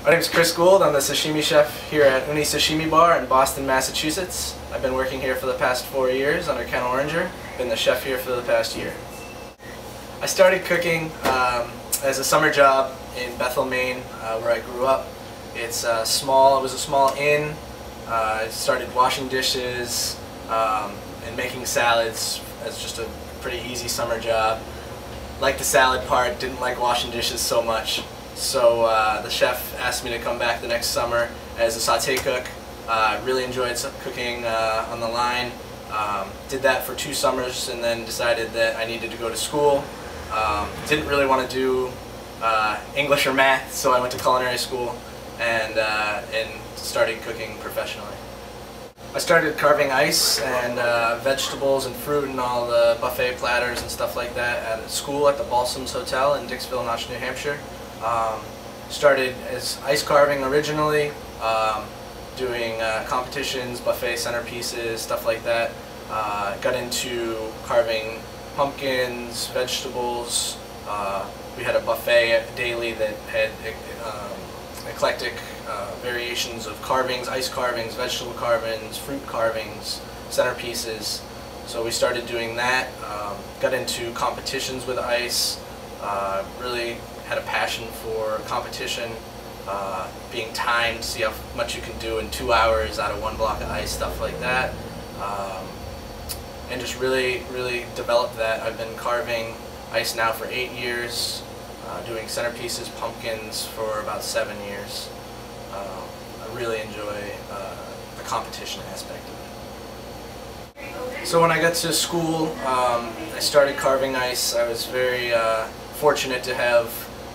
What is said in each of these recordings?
My name is Chris Gould. I'm the sashimi chef here at Uni Sashimi Bar in Boston, Massachusetts. I've been working here for the past 4 years under Ken Oranger. Been the chef here for the past year. I started cooking as a summer job in Bethel, Maine, where I grew up. It was a small inn. I started washing dishes and making salads as just a pretty easy summer job. Liked the salad part, didn't like washing dishes so much. So the chef asked me to come back the next summer as a sauté cook. Really enjoyed cooking on the line. Did that for 2 summers and then decided that I needed to go to school. Didn't really want to do English or math, so I went to culinary school and started cooking professionally. I started carving ice and vegetables and fruit and all the buffet platters and stuff like that at school at the Balsams Hotel in Dixville Notch, New Hampshire. Started as ice carving originally, doing competitions, buffet centerpieces, stuff like that. Got into carving pumpkins, vegetables. We had a buffet daily that had eclectic variations of carvings, ice carvings, vegetable carvings, fruit carvings, centerpieces. So we started doing that. Got into competitions with ice. Really had a passion for competition, being timed, see how much you can do in 2 hours out of 1 block of ice, stuff like that. And just really developed that. I've been carving ice now for 8 years, doing centerpieces, pumpkins for about 7 years. I really enjoy the competition aspect of it. So when I got to school, I started carving ice. I was very fortunate to have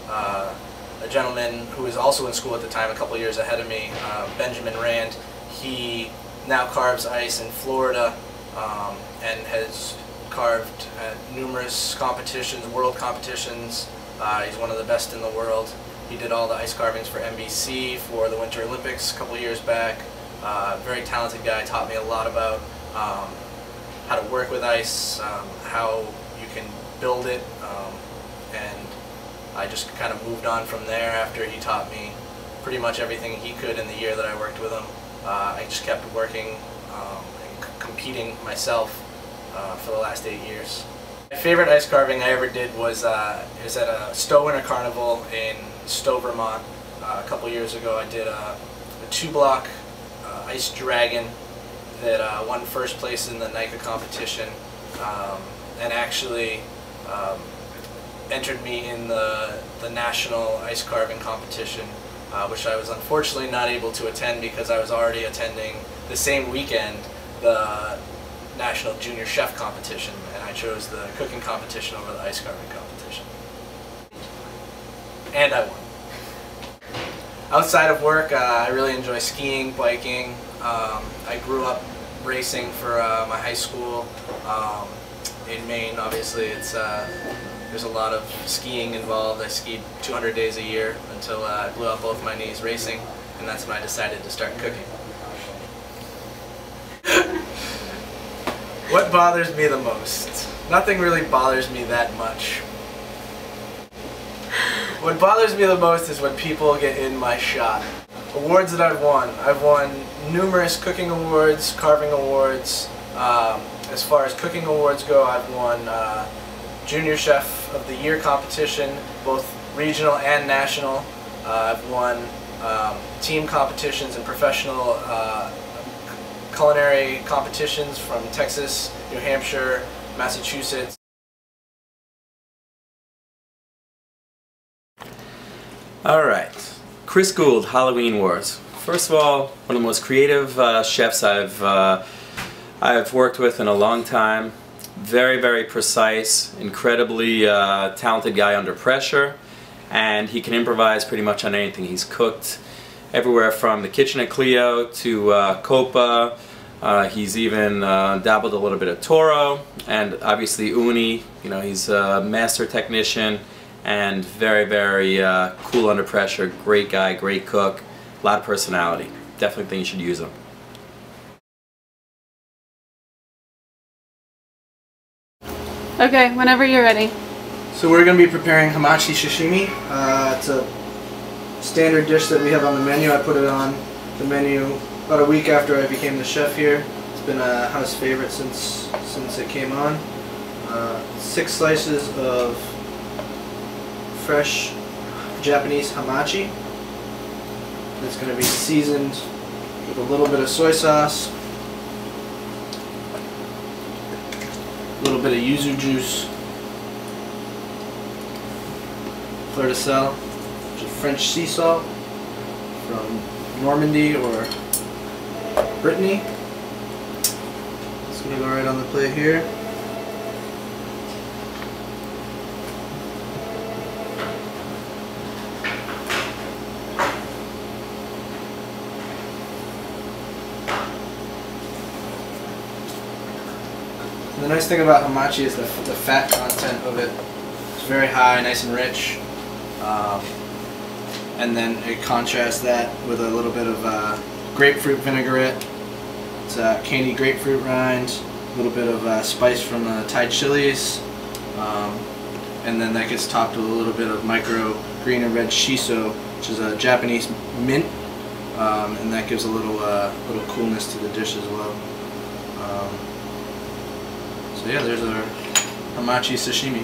a gentleman who was also in school at the time, a couple years ahead of me, Benjamin Rand. He now carves ice in Florida and has carved at numerous competitions, world competitions. He's one of the best in the world. He did all the ice carvings for NBC for the Winter Olympics a couple years back. Very talented guy, taught me a lot about how to work with ice, how you can build it, and I just kind of moved on from there after he taught me pretty much everything he could in the year that I worked with him. I just kept working and competing myself for the last 8 years. My favorite ice carving I ever did was at a Stowe Winter Carnival in Stowe, Vermont. A couple years ago I did a 2-block ice dragon that won first place in the NICA competition and actually entered me in the national ice carving competition, which I was unfortunately not able to attend because I was already attending the same weekend the national junior chef competition, and I chose the cooking competition over the ice carving competition. And I won. Outside of work, I really enjoy skiing, biking. I grew up racing for my high school. In Maine, obviously, there's a lot of skiing involved. I skied 200 days a year until I blew out both my knees racing, and that's when I decided to start cooking. What bothers me the most? Nothing really bothers me that much. What bothers me the most is when people get in my shop. Awards that I've won numerous cooking awards, carving awards. As far as cooking awards go, I've won Junior Chef of the Year competition, both regional and national. I've won team competitions and professional culinary competitions from Texas, New Hampshire, Massachusetts. Alright, Chris Gould, Halloween Wars. First of all, one of the most creative chefs I've worked with in a long time. Very precise, incredibly talented guy under pressure, and he can improvise pretty much on anything. He's cooked everywhere from the kitchen at Clio to Copa. He's even dabbled a little bit of Toro, and obviously Uni. You know, he's a master technician and very cool under pressure. Great guy, great cook, a lot of personality. Definitely think you should use him. Okay, whenever you're ready. So we're going to be preparing hamachi sashimi. It's a standard dish that we have on the menu. I put it on the menu about a week after I became the chef here. It's been a house favorite since it came on. 6 slices of fresh Japanese hamachi. It's going to be seasoned with a little bit of soy sauce, a little bit of yuzu juice, fleur de sel, which is French sea salt from Normandy or Brittany. It's going to go right on the plate here. And the nice thing about hamachi is the fat content of it. It's very high, nice and rich. And then it contrasts that with a little bit of grapefruit vinaigrette. It's candied grapefruit rind, a little bit of spice from Thai chilies, and then that gets topped with a little bit of micro green and red shiso, which is a Japanese mint, and that gives a little coolness to the dish as well. So yeah, there's our hamachi sashimi.